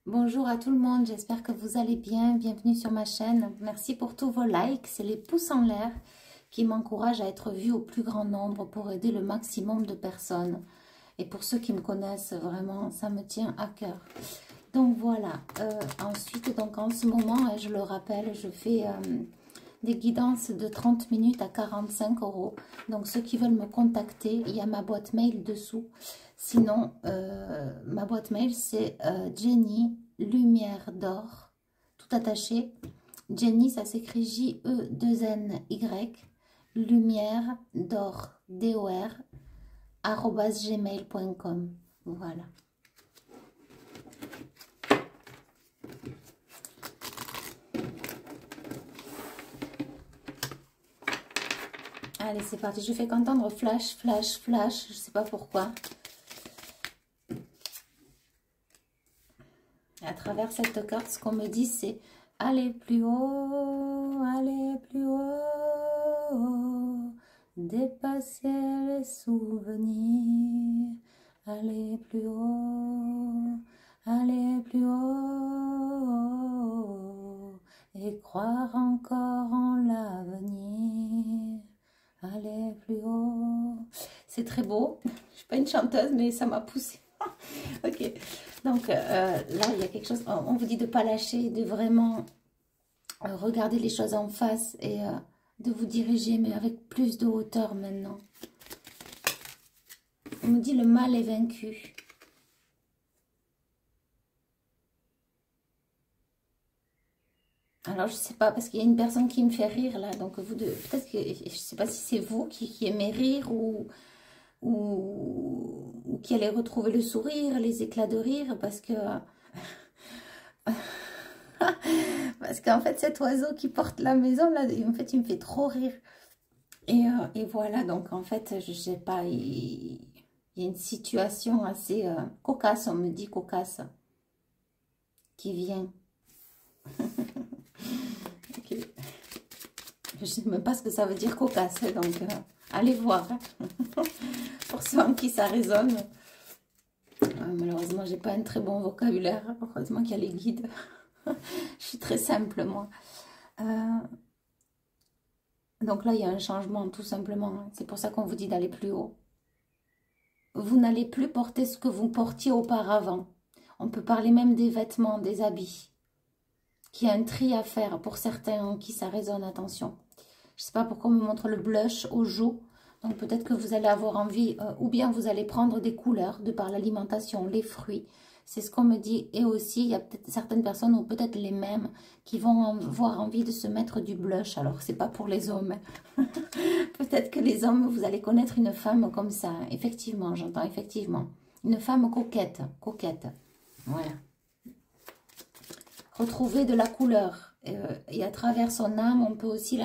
Bonjour à tout le monde, j'espère que vous allez bien. Bienvenue sur ma chaîne. Merci pour tous vos likes, c'est les pouces en l'air qui m'encouragent à être vue au plus grand nombre pour aider le maximum de personnes. Et pour ceux qui me connaissent, vraiment, ça me tient à cœur. Donc voilà, ensuite, donc en ce moment, je le rappelle, je fais des guidances de 30 minutes à 45 €. Donc ceux qui veulent me contacter, il y a ma boîte mail dessous. Sinon, ma boîte mail, c'est Jenny Lumière d'Or, tout attaché. Jenny, ça s'écrit J-E-2-N-Y, Lumière d'Or, D-O-R, @gmail.com. Voilà. Allez, c'est parti. Je fais qu'entendre flash, flash, flash. Je sais pas pourquoi. À travers cette carte, ce qu'on me dit, c'est aller plus haut, dépasser les souvenirs, aller plus haut, et croire encore en l'avenir, aller plus haut. C'est très beau. Je ne suis pas une chanteuse, mais ça m'a poussée. Ok, donc là, il y a quelque chose, on vous dit de ne pas lâcher, de vraiment regarder les choses en face et de vous diriger, mais avec plus de hauteur maintenant. On me dit le mal est vaincu. Alors, je sais pas, parce qu'il y a une personne qui me fait rire là, donc vous deux, peut-être que, je sais pas si c'est vous qui aimez rire ou qui allez retrouver le sourire, les éclats de rire, parce que parce qu'en fait cet oiseau qui porte la maison là, en fait il me fait trop rire et voilà, donc en fait je sais pas, il y a une situation assez cocasse, on me dit cocasse, qui vient. Okay. Je sais même pas ce que ça veut dire cocasse, donc allez voir hein. Pour ceux en qui ça résonne. Malheureusement, j'ai pas un très bon vocabulaire. Heureusement qu'il y a les guides. Je suis très simple, moi. Donc là, il y a un changement, tout simplement. C'est pour ça qu'on vous dit d'aller plus haut. Vous n'allez plus porter ce que vous portiez auparavant. On peut parler même des vêtements, des habits. Qu'il y a un tri à faire pour certains en qui ça résonne, attention. Je ne sais pas pourquoi on me montre le blush aux joues. Donc peut-être que vous allez avoir envie, ou bien vous allez prendre des couleurs de par l'alimentation, les fruits. C'est ce qu'on me dit. Et aussi, il y a peut-être certaines personnes, ou peut-être les mêmes, qui vont avoir envie de se mettre du blush. Alors, c'est pas pour les hommes. Peut-être que les hommes, vous allez connaître une femme comme ça. Effectivement, j'entends effectivement. Une femme coquette, coquette. Voilà. Retrouver de la couleur. Et à travers son âme, on peut aussi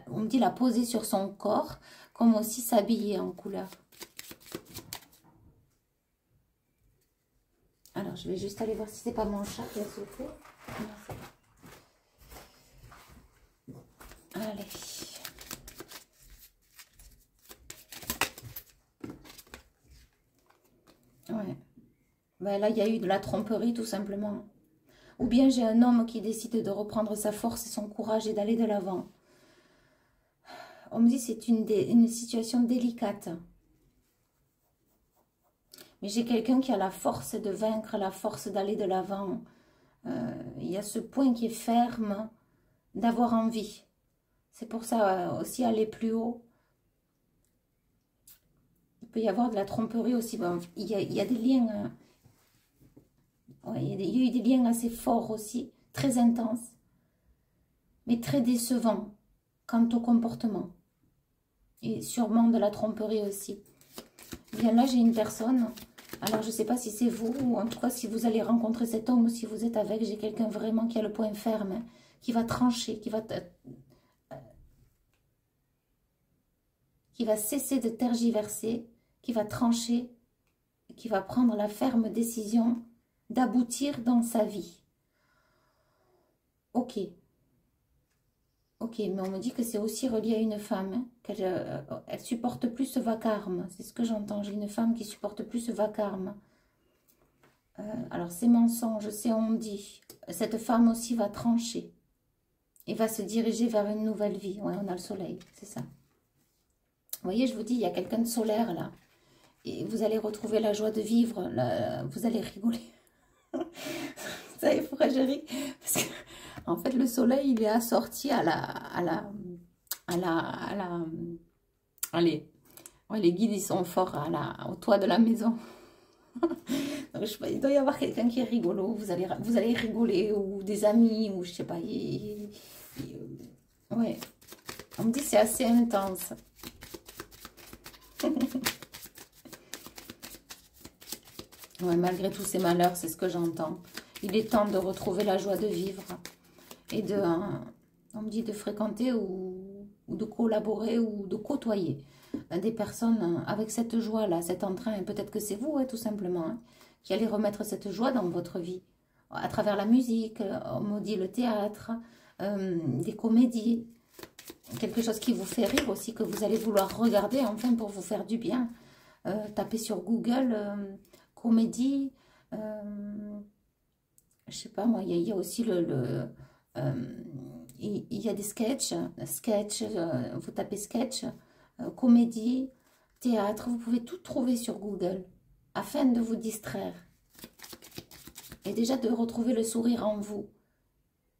on me dit la poser sur son corps, comme aussi s'habiller en couleur. Alors, je vais juste aller voir si c'est pas mon chat qui a sauté. Allez. Ouais. Ben là, il y a eu de la tromperie, tout simplement. Ou bien j'ai un homme qui décide de reprendre sa force et son courage et d'aller de l'avant. On me dit que c'est une situation délicate. Mais j'ai quelqu'un qui a la force de vaincre, la force d'aller de l'avant. Il y a ce point qui est ferme d'avoir envie. C'est pour ça aussi aller plus haut. Il peut y avoir de la tromperie aussi. Bon, il y a des liens... ouais, il y a eu des liens assez forts aussi, très intenses. Mais très décevants quant au comportement. Et sûrement de la tromperie aussi. Bien là, j'ai une personne... Alors, je ne sais pas si c'est vous, ou en tout cas, si vous allez rencontrer cet homme, ou si vous êtes avec, j'ai quelqu'un vraiment qui a le point ferme, hein, qui va trancher, qui va cesser de tergiverser, qui va trancher, qui va prendre la ferme décision d'aboutir dans sa vie. Ok. Ok, mais on me dit que c'est aussi relié à une femme, hein, qu'elle elle supporte plus ce vacarme. C'est ce que j'entends. J'ai une femme qui supporte plus ce vacarme. Alors, c'est mensonge, c'est on dit. Cette femme aussi va trancher et va se diriger vers une nouvelle vie. Ouais, on a le soleil, c'est ça. Vous voyez, je vous dis, il y a quelqu'un de solaire là. Et vous allez retrouver la joie de vivre. Là, vous allez rigoler. Vous savez pourquoi je ris? Parce que, en fait, le soleil, il est assorti allez, ouais, les guides, ils sont forts au toit de la maison. Donc, il doit y avoir quelqu'un qui est rigolo. Vous allez rigoler, ou des amis, ou je sais pas. Ouais, on me dit c'est assez intense. Ouais, malgré tous ces malheurs, c'est ce que j'entends. Il est temps de retrouver la joie de vivre et on me dit de fréquenter ou de collaborer ou de côtoyer des personnes avec cette joie-là, cet entrain. Et peut-être que c'est vous, tout simplement, qui allez remettre cette joie dans votre vie à travers la musique, on me dit le théâtre, des comédies, quelque chose qui vous fait rire aussi, que vous allez vouloir regarder enfin pour vous faire du bien. Tapez sur Google comédie, je sais pas moi, il y a aussi il y a des sketchs, vous tapez sketch, comédie, théâtre, vous pouvez tout trouver sur Google afin de vous distraire et déjà de retrouver le sourire en vous.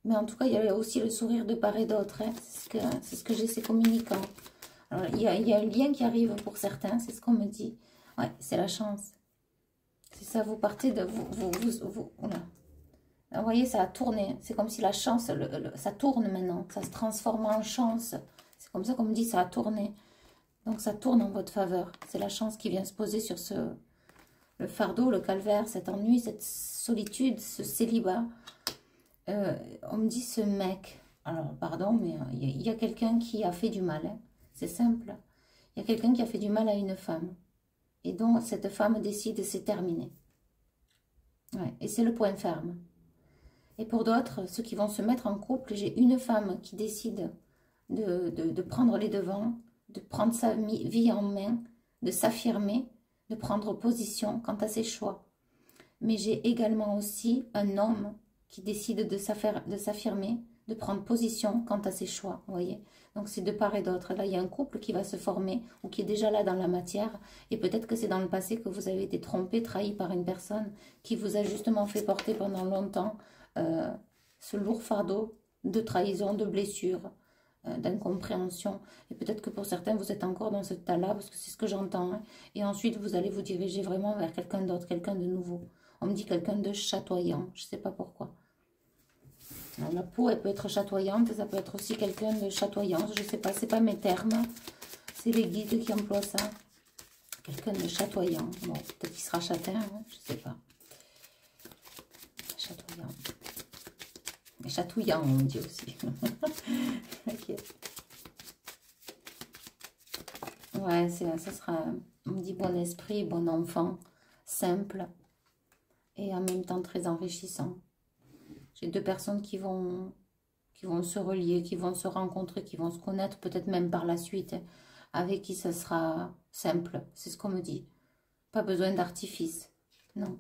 Mais en tout cas, il y a aussi le sourire de part et d'autre, c'est ce que j'ai communicant. Alors, il y a un lien qui arrive pour certains, c'est ce qu'on me dit. Ouais, c'est la chance. C'est ça, vous partez de... Oula. Vous voyez, ça a tourné. C'est comme si la chance, ça tourne maintenant. Ça se transforme en chance. C'est comme ça qu'on me dit, ça a tourné. Donc, ça tourne en votre faveur. C'est la chance qui vient se poser sur le fardeau, le calvaire, cet ennui, cette solitude, ce célibat. On me dit ce mec. Alors, pardon, mais il y a quelqu'un qui a fait du mal. Hein. C'est simple. Il y a quelqu'un qui a fait du mal à une femme. Et donc, cette femme décide, c'est terminé. Ouais, et c'est le point ferme. Et pour d'autres, ceux qui vont se mettre en couple, j'ai une femme qui décide de prendre les devants, de prendre sa vie en main, de s'affirmer, de prendre position quant à ses choix. Mais j'ai également aussi un homme qui décide de s'affirmer, de prendre position quant à ses choix, vous voyez. Donc c'est de part et d'autre. Là, il y a un couple qui va se former ou qui est déjà là dans la matière. Et peut-être que c'est dans le passé que vous avez été trompé, trahi par une personne qui vous a justement fait porter pendant longtemps ce lourd fardeau de trahison, de blessure, d'incompréhension. Et peut-être que pour certains, vous êtes encore dans ce tas-là, parce que c'est ce que j'entends. Hein. Et ensuite, vous allez vous diriger vraiment vers quelqu'un d'autre, quelqu'un de nouveau. On me dit quelqu'un de chatoyant, je ne sais pas pourquoi. Alors, la peau, elle peut être chatoyante, ça peut être aussi quelqu'un de chatoyance, je ne sais pas, c'est pas mes termes, c'est les guides qui emploient ça. Quelqu'un de chatoyant, bon, peut-être qu'il sera châtain, hein, je ne sais pas. Chatoyant. Mais chatouillant, on me dit aussi. Ok. Ouais, ça sera, on me dit bon esprit, bon enfant, simple, et en même temps très enrichissant. J'ai deux personnes qui vont se relier, qui vont se rencontrer, qui vont se connaître, peut-être même par la suite, hein, avec qui ça sera simple, c'est ce qu'on me dit. Pas besoin d'artifice, non.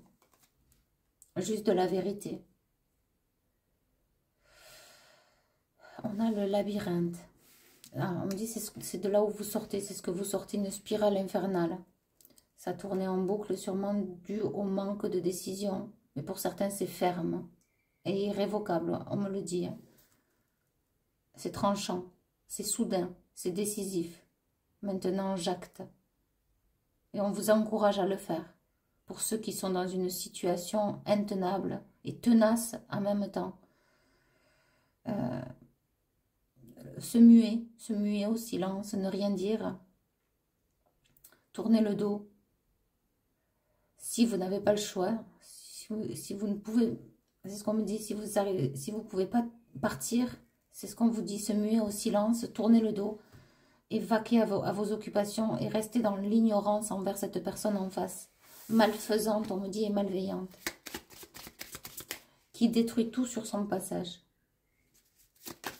Juste de la vérité. On a le labyrinthe. Ah, on me dit c'est de là où vous sortez, c'est ce que vous sortez, une spirale infernale. Ça tournait en boucle, sûrement dû au manque de décision. Mais pour certains, c'est ferme et irrévocable, on me le dit. C'est tranchant, c'est soudain, c'est décisif. Maintenant, j'acte. Et on vous encourage à le faire. Pour ceux qui sont dans une situation intenable et tenace en même temps. Se muer au silence, ne rien dire. Tourner le dos. Si vous n'avez pas le choix, si vous ne pouvez, c'est ce qu'on me dit, si vous ne pouvez pas partir, c'est ce qu'on vous dit, se muer au silence, tourner le dos, et vaquer à vos occupations et rester dans l'ignorance envers cette personne en face. Malfaisante, on me dit, et malveillante. Qui détruit tout sur son passage.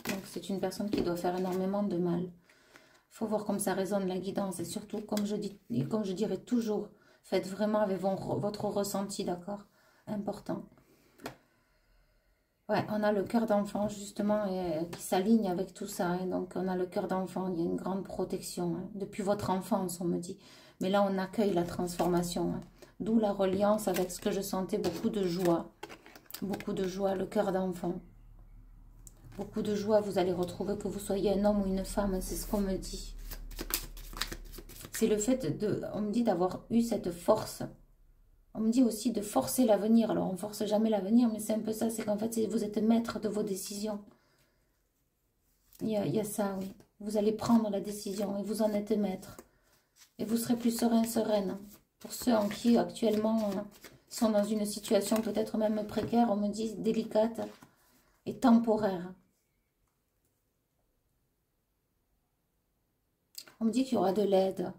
Donc c'est une personne qui doit faire énormément de mal. Il faut voir comme ça résonne la guidance. Et surtout, comme je dirais toujours, faites vraiment avec votre ressenti, d'accord? important. Ouais, on a le cœur d'enfant, justement, qui s'aligne avec tout ça. Hein. Donc, on a le cœur d'enfant, il y a une grande protection. Hein. Depuis votre enfance, on me dit. Mais là, on accueille la transformation. Hein. D'où la reliance avec ce que je sentais, beaucoup de joie. Beaucoup de joie, le cœur d'enfant. Beaucoup de joie, vous allez retrouver que vous soyez un homme ou une femme, c'est ce qu'on me dit. C'est le fait de, on me dit d'avoir eu cette force. On me dit aussi de forcer l'avenir. Alors, on ne force jamais l'avenir, mais c'est un peu ça. C'est qu'en fait, vous êtes maître de vos décisions. Il y a ça, oui. Vous allez prendre la décision et vous en êtes maître. Et vous serez plus serein, sereine. Pour ceux en qui, actuellement, sont dans une situation peut-être même précaire, on me dit délicate et temporaire. On me dit qu'il y aura de l'aide.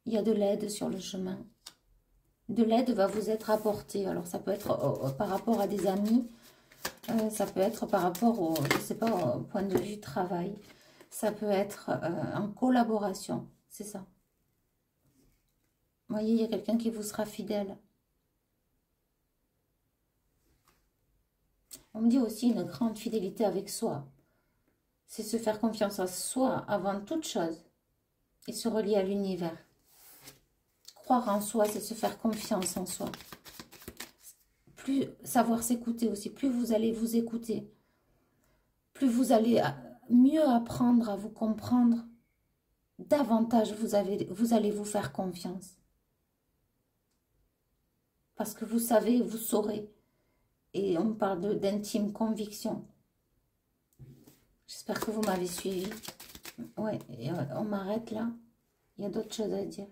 Il y a de l'aide sur le chemin. De l'aide va vous être apportée. Alors, ça peut être par rapport à des amis. Ça peut être par rapport au, je sais pas, au point de vue travail. Ça peut être en collaboration. C'est ça. Vous voyez, il y a quelqu'un qui vous sera fidèle. On me dit aussi une grande fidélité avec soi. C'est se faire confiance à soi avant toute chose et se relier à l'univers. Croire en soi, c'est se faire confiance en soi. Plus savoir s'écouter aussi, plus vous allez vous écouter, plus vous allez mieux apprendre à vous comprendre, davantage vous allez vous faire confiance. Parce que vous savez, vous saurez. Et on parle d'intime conviction. J'espère que vous m'avez suivi. Ouais, on m'arrête là. Il y a d'autres choses à dire.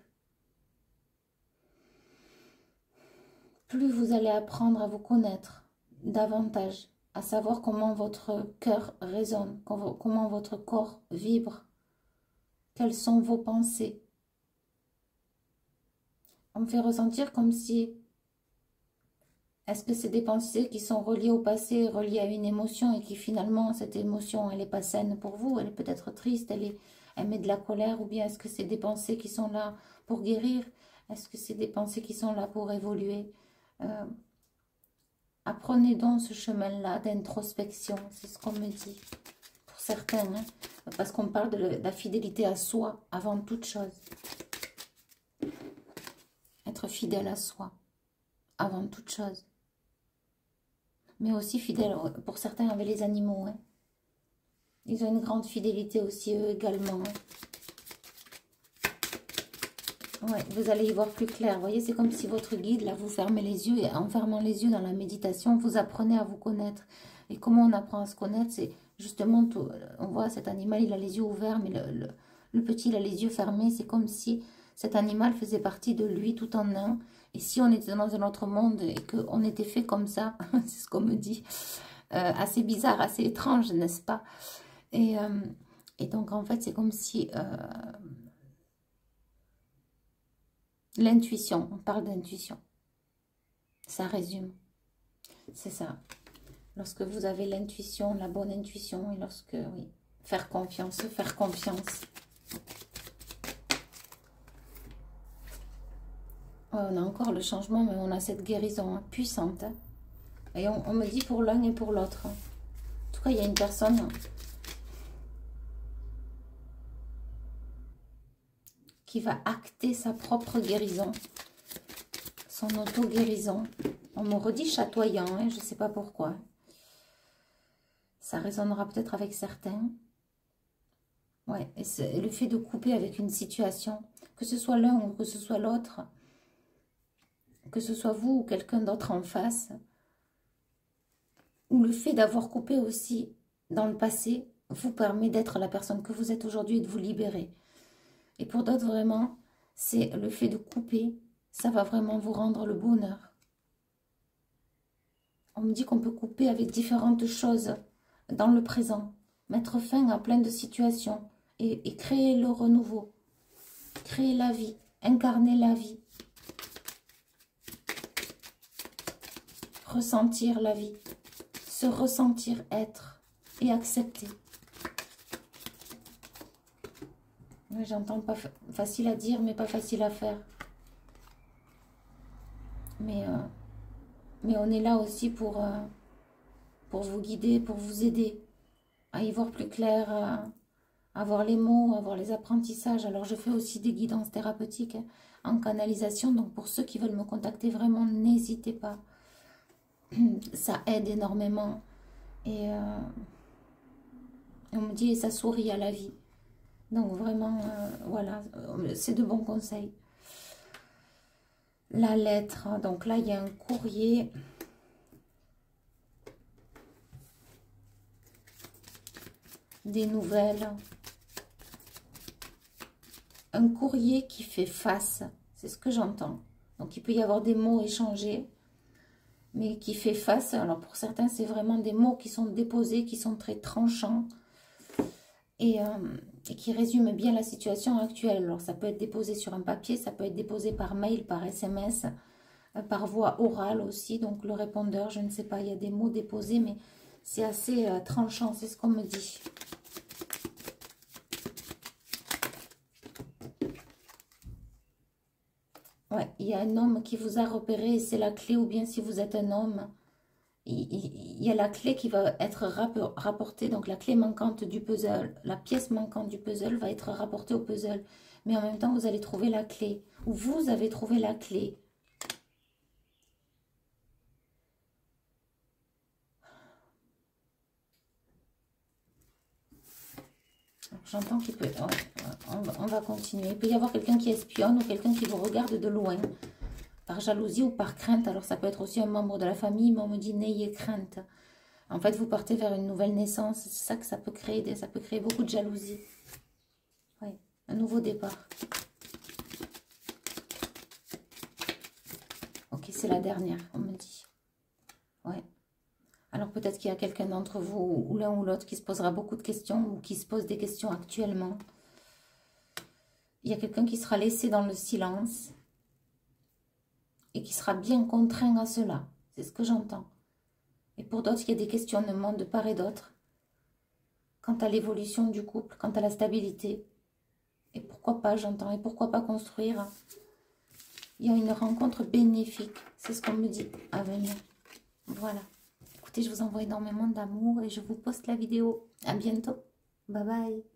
Plus vous allez apprendre à vous connaître davantage, à savoir comment votre cœur résonne, comment votre corps vibre, quelles sont vos pensées. On me fait ressentir comme si, est-ce que c'est des pensées qui sont reliées au passé, reliées à une émotion et qui finalement, cette émotion, elle n'est pas saine pour vous, elle est peut-être triste, elle met de la colère, ou bien est-ce que c'est des pensées qui sont là pour guérir? Est-ce que c'est des pensées qui sont là pour évoluer? Apprenez donc ce chemin-là d'introspection, c'est ce qu'on me dit, pour certains, hein, parce qu'on parle de la fidélité à soi avant toute chose. Être fidèle à soi avant toute chose. Mais aussi fidèle, pour certains, avec les animaux. Hein. Ils ont une grande fidélité aussi, eux également. Hein. Ouais, vous allez y voir plus clair. Vous voyez, c'est comme si votre guide, là, vous fermez les yeux. Et en fermant les yeux dans la méditation, vous apprenez à vous connaître. Et comment on apprend à se connaître? C'est justement, tout, on voit cet animal, il a les yeux ouverts, mais le petit, il a les yeux fermés. C'est comme si cet animal faisait partie de lui tout en un. Et si on était dans un autre monde et qu'on était fait comme ça, c'est ce qu'on me dit, assez bizarre, assez étrange, n'est-ce pas? Et donc, en fait, c'est comme si... l'intuition, on parle d'intuition. Ça résume. C'est ça. Lorsque vous avez l'intuition, la bonne intuition, et lorsque, oui, faire confiance, se faire confiance. Ouais, on a encore le changement, mais on a cette guérison hein, puissante. Hein. Et on me dit pour l'un et pour l'autre. Hein. En tout cas, il y a une personne qui va acter sa propre guérison, son auto-guérison. On me redit chatoyant, hein, je ne sais pas pourquoi. Ça résonnera peut-être avec certains. Ouais, et le fait de couper avec une situation, que ce soit l'un ou que ce soit l'autre, que ce soit vous ou quelqu'un d'autre en face, ou le fait d'avoir coupé aussi dans le passé, vous permet d'être la personne que vous êtes aujourd'hui et de vous libérer. Et pour d'autres, vraiment, c'est le fait de couper, ça va vraiment vous rendre le bonheur. On me dit qu'on peut couper avec différentes choses dans le présent, mettre fin à plein de situations et créer le renouveau, créer la vie, incarner la vie, ressentir la vie, se ressentir être et accepter. J'entends pas facile à dire, mais pas facile à faire. Mais Mais on est là aussi pour vous guider, pour vous aider à y voir plus clair, à voir les mots, à voir les apprentissages. Alors, je fais aussi des guidances thérapeutiques en canalisation. Donc, pour ceux qui veulent me contacter, vraiment, n'hésitez pas. Ça aide énormément. Et on me dit, et ça sourit à la vie. Donc, vraiment, voilà, c'est de bons conseils. La lettre, donc là, il y a un courrier. Des nouvelles. Un courrier qui fait face, c'est ce que j'entends. Donc, il peut y avoir des mots échangés, mais qui fait face. Alors, pour certains, c'est vraiment des mots qui sont déposés, qui sont très tranchants et qui résument bien la situation actuelle. Alors, ça peut être déposé sur un papier, ça peut être déposé par mail, par SMS, par voie orale aussi. Donc, le répondeur, je ne sais pas, il y a des mots déposés, mais c'est assez tranchant, c'est ce qu'on me dit. Ouais, il y a un homme qui vous a repéré et c'est la clé, ou bien si vous êtes un homme, il y a la clé qui va être rapportée, donc la clé manquante du puzzle, la pièce manquante du puzzle va être rapportée au puzzle. Mais en même temps, vous allez trouver la clé, ou vous avez trouvé la clé. J'entends qu'il peut... Ouais, on va continuer. Il peut y avoir quelqu'un qui espionne ou quelqu'un qui vous regarde de loin. Par jalousie ou par crainte. Alors ça peut être aussi un membre de la famille, mais on me dit n'ayez crainte. En fait, vous partez vers une nouvelle naissance. C'est ça que ça peut créer. Ça peut créer beaucoup de jalousie. Oui, un nouveau départ. Ok, c'est la dernière, on me dit. Ouais. Alors peut-être qu'il y a quelqu'un d'entre vous, ou l'un ou l'autre, qui se posera beaucoup de questions, ou qui se pose des questions actuellement. Il y a quelqu'un qui sera laissé dans le silence et qui sera bien contraint à cela. C'est ce que j'entends. Et pour d'autres, il y a des questionnements de part et d'autre quant à l'évolution du couple, quant à la stabilité. Et pourquoi pas, j'entends, et pourquoi pas construire. Il y a une rencontre bénéfique, c'est ce qu'on me dit à venir. Voilà. Écoutez, je vous envoie énormément d'amour et je vous poste la vidéo. À bientôt. Bye bye.